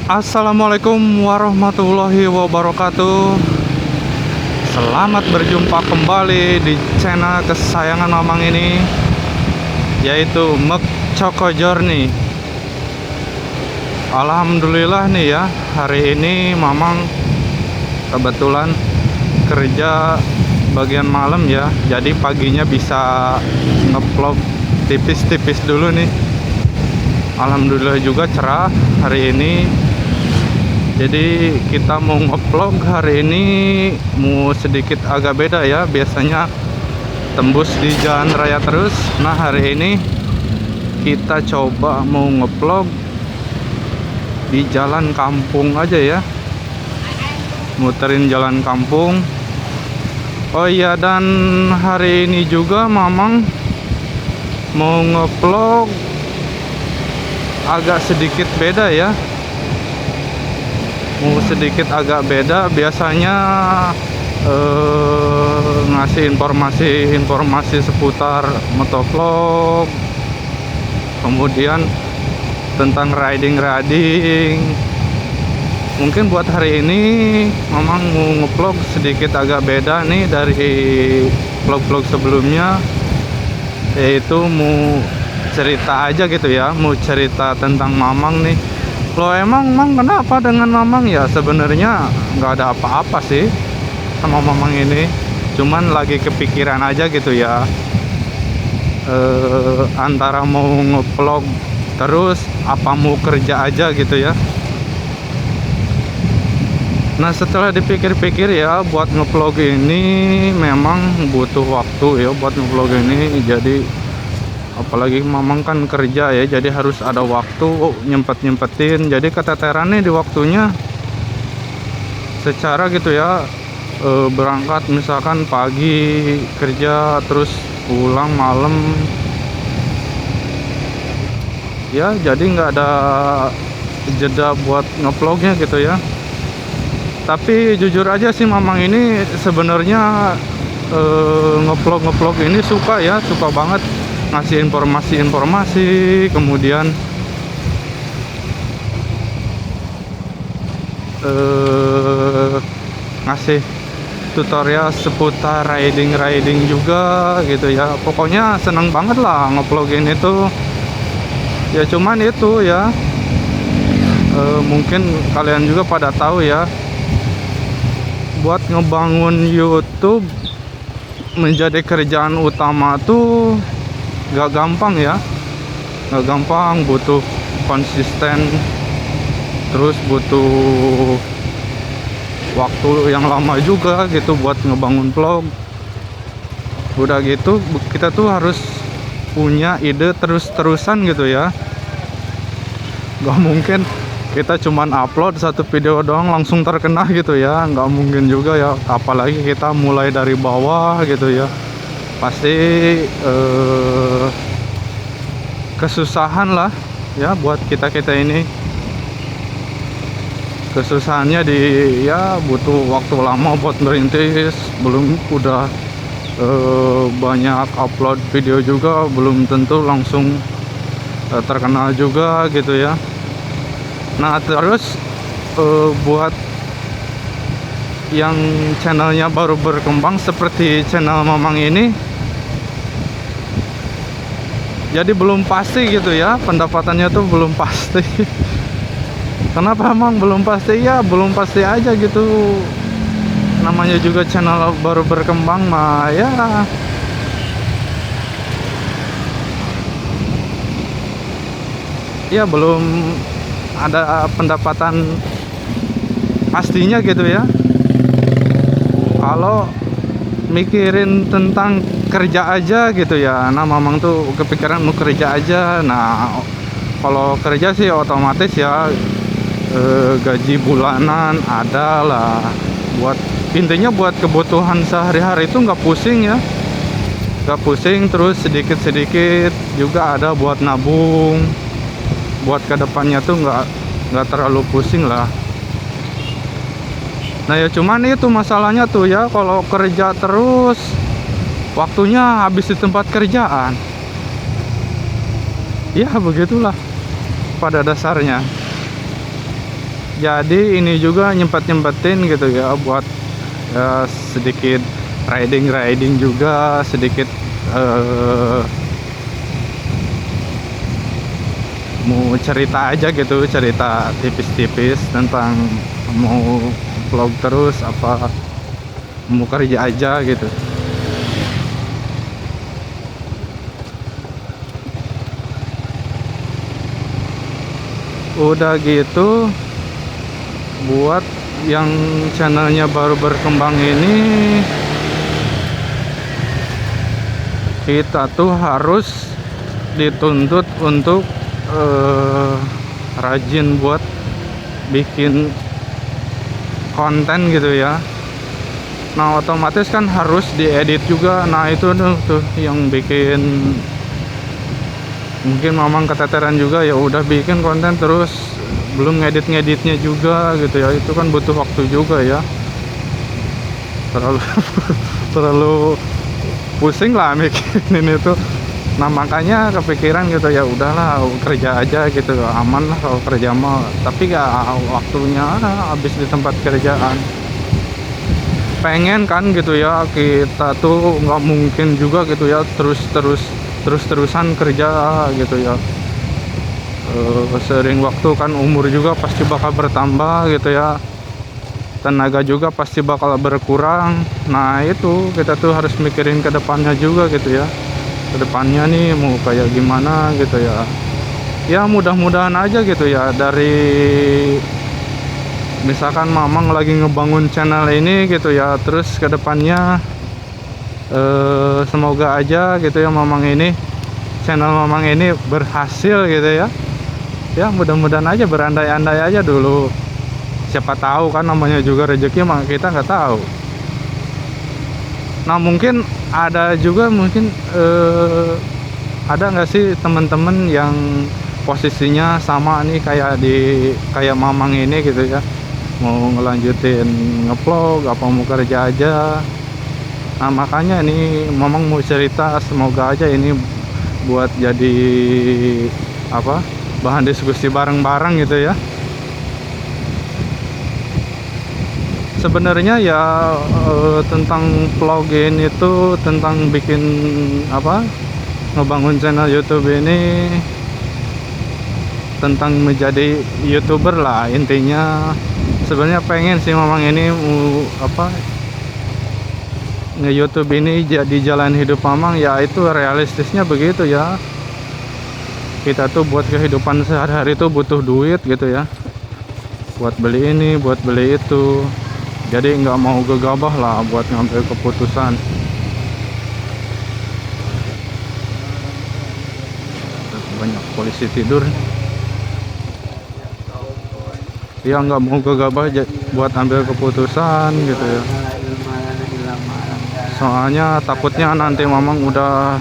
Assalamualaikum warahmatullahi wabarakatuh. Selamat berjumpa kembali di channel kesayangan Mamang ini, yaitu Mek Choco Journey. Alhamdulillah nih ya, hari ini Mamang kebetulan kerja bagian malam ya, jadi paginya bisa ngevlog tipis-tipis dulu nih. Alhamdulillah juga cerah hari ini. Jadi kita mau ngevlog hari ini mau sedikit agak beda ya. Biasanya tembus di jalan raya terus. Nah hari ini kita coba mau ngevlog di jalan kampung aja ya. Muterin jalan kampung. Oh iya, dan hari ini juga Mamang mau ngevlog agak sedikit beda ya. Sedikit agak beda. Biasanya ngasih informasi seputar motovlog, kemudian tentang riding. Mungkin buat hari ini Mamang mau ngevlog sedikit agak beda nih dari vlog-vlog sebelumnya, yaitu mau cerita aja gitu ya, mau cerita tentang Mamang nih. Lo emang Mang kenapa dengan Mamang ya? Sebenarnya nggak ada apa-apa sih sama Mamang ini, cuman lagi kepikiran aja gitu ya. Antara mau ngevlog terus apa mau kerja aja gitu ya. Nah setelah dipikir-pikir ya, buat ngevlog ini memang butuh waktu ya, buat ngevlog ini. Jadi apalagi Mamang kan kerja ya, jadi harus ada waktu nyempetin. Jadi keteteran nih di waktunya secara gitu ya. Berangkat misalkan pagi kerja terus pulang malam ya, jadi nggak ada jeda buat ngevlognya gitu ya. Tapi jujur aja sih Mamang ini sebenarnya ngevlog ini suka ya, suka banget ngasih informasi, kemudian ngasih tutorial seputar riding juga gitu ya. Pokoknya seneng banget lah ngevlogin itu ya. Cuman itu ya, mungkin kalian juga pada tahu ya, buat ngebangun YouTube menjadi kerjaan utama tuh gak gampang ya, gak gampang. Butuh konsisten, terus butuh waktu yang lama juga gitu buat ngebangun vlog. Udah gitu kita tuh harus punya ide terus-terusan gitu ya. Gak mungkin kita cuman upload satu video doang langsung terkenal gitu ya, nggak mungkin juga ya. Apalagi kita mulai dari bawah gitu ya, pasti kesusahan lah ya buat kita ini. Kesusahannya di ya, butuh waktu lama buat merintis. Belum udah banyak upload video juga, belum tentu langsung terkenal juga gitu ya. Nah terus buat yang channelnya baru berkembang seperti channel Mamang ini, jadi belum pasti gitu ya, pendapatannya tuh belum pasti. Kenapa emang belum pasti ya? Belum pasti aja gitu. Namanya juga channel baru berkembang mah ya. Ya belum ada pendapatan pastinya gitu ya. Kalau mikirin tentang kerja aja gitu ya, nah Mamang tuh kepikiran mau kerja aja. Nah kalau kerja sih otomatis ya, gaji bulanan ada lah, buat intinya buat kebutuhan sehari-hari itu nggak pusing ya, nggak pusing. Terus sedikit-sedikit juga ada buat nabung, buat kedepannya tuh nggak terlalu pusing lah. Nah ya cuman itu masalahnya tuh ya, kalau kerja terus waktunya habis di tempat kerjaan. Ya begitulah pada dasarnya. jadi ini juga nyempetin gitu ya buat sedikit riding juga, sedikit mau cerita aja gitu, cerita tipis-tipis tentang mau vlog terus apa mau kerja aja gitu. Udah gitu buat yang channelnya baru berkembang ini, kita tuh harus dituntut untuk rajin buat bikin konten gitu ya. Nah otomatis kan harus diedit juga. Nah itu tuh yang bikin mungkin mamang keteteran juga, ya udah bikin konten terus belum ngeditnya juga gitu ya. Itu kan butuh waktu juga ya, terlalu terlalu pusing lah mikirin itu. Nah makanya kepikiran gitu, ya udahlah kerja aja gitu, aman lah kalau kerja mah, tapi gak waktunya habis di tempat kerjaan. Pengen kan gitu ya, kita tuh nggak mungkin juga gitu ya terus-terusan kerja gitu ya. Sering waktu kan umur juga pasti bakal bertambah gitu ya, tenaga juga pasti bakal berkurang. Nah itu kita tuh harus mikirin ke depannya juga gitu ya, ke depannya nih mau kayak gimana gitu ya. Ya mudah-mudahan aja gitu ya, dari misalkan mamang lagi ngebangun channel ini gitu ya, terus ke depannya semoga aja gitu ya channel mamang ini berhasil gitu ya. Ya mudah-mudahan aja, berandai-andai aja dulu, siapa tahu kan, namanya juga rezeki mah kita nggak tahu. Nah mungkin ada juga ada nggak sih teman-teman yang posisinya sama nih kayak mamang ini gitu ya, mau ngelanjutin ngevlog apa mau kerja aja. Nah makanya ini mamang mau cerita, semoga aja ini buat jadi apa, bahan diskusi bareng-bareng gitu ya. Sebenarnya ya tentang vlogin itu, tentang bikin apa, ngebangun channel YouTube ini, tentang menjadi YouTuber lah intinya. Sebenarnya pengen sih mamang ini apa, nge-YouTube ini jadi jalan hidup mamang, ya itu realistisnya begitu ya. Kita tuh buat kehidupan sehari-hari tuh butuh duit gitu ya, buat beli ini, buat beli itu. Jadi nggak mau gegabah lah buat ngambil keputusan. Banyak polisi tidur. Ya nggak mau gegabah buat ambil keputusan gitu ya. Soalnya takutnya nanti mamang udah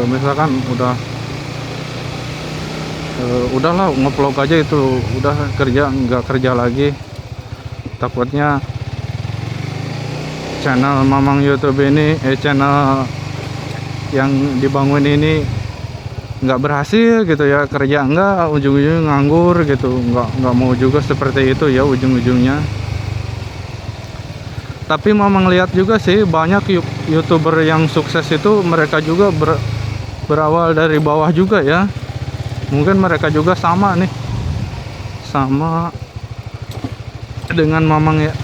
misalkan udahlah ngevlog aja itu, udah kerja nggak kerja lagi. Takutnya channel mamang YouTube ini channel yang dibangun ini nggak berhasil gitu ya, kerja enggak, ujung-ujungnya nganggur gitu. Nggak mau juga seperti itu ya ujung-ujungnya. Tapi mamang lihat juga sih banyak YouTuber yang sukses itu mereka juga berawal dari bawah juga ya. Mungkin mereka juga sama dengan mamang ya,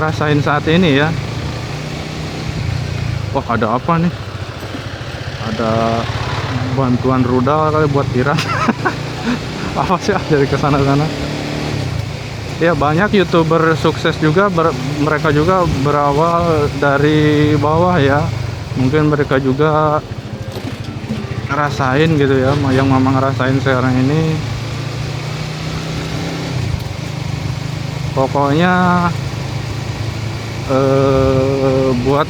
rasain saat ini ya. Wah ada apa nih, ada bantuan rudal kali buat Iran. Apa sih dari kesana-sana ya. Banyak YouTuber sukses juga, mereka juga berawal dari bawah ya. Mungkin mereka juga ngerasain gitu ya yang mamang ngerasain sekarang ini. Pokoknya buat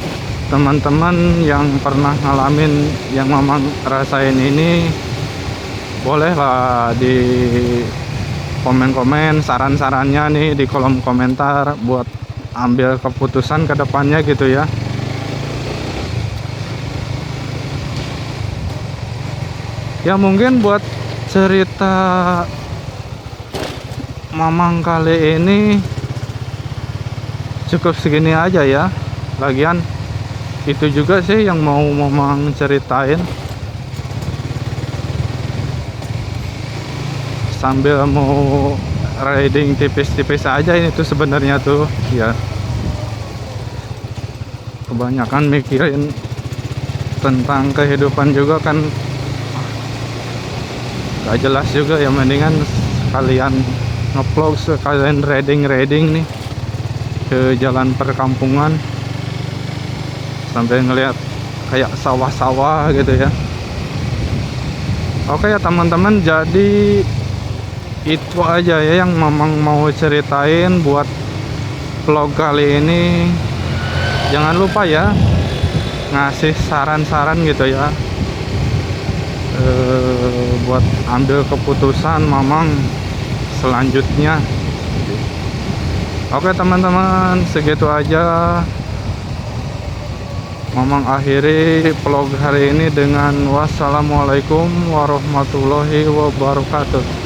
teman-teman yang pernah ngalamin yang mamang rasain ini, bolehlah di komen-komen saran-sarannya nih di kolom komentar buat ambil keputusan ke depannya gitu ya. Ya mungkin buat cerita Mamang kali ini cukup segini aja ya. Lagian itu juga sih yang mau Mamang ceritain, sambil mau riding tipis-tipis aja ini tuh sebenarnya tuh ya. Kebanyakan mikirin tentang kehidupan juga kan gak jelas juga ya, mendingan kalian ngevlog sekalian riding nih ke jalan perkampungan sampai ngeliat kayak sawah-sawah gitu ya. Oke ya teman-teman, jadi itu aja ya yang Mamang mau ceritain buat vlog kali ini. Jangan lupa ya ngasih saran-saran gitu ya, buat ambil keputusan Mamang selanjutnya. Oke teman-teman, segitu aja. Mamang akhiri vlog hari ini dengan wassalamualaikum warahmatullahi wabarakatuh.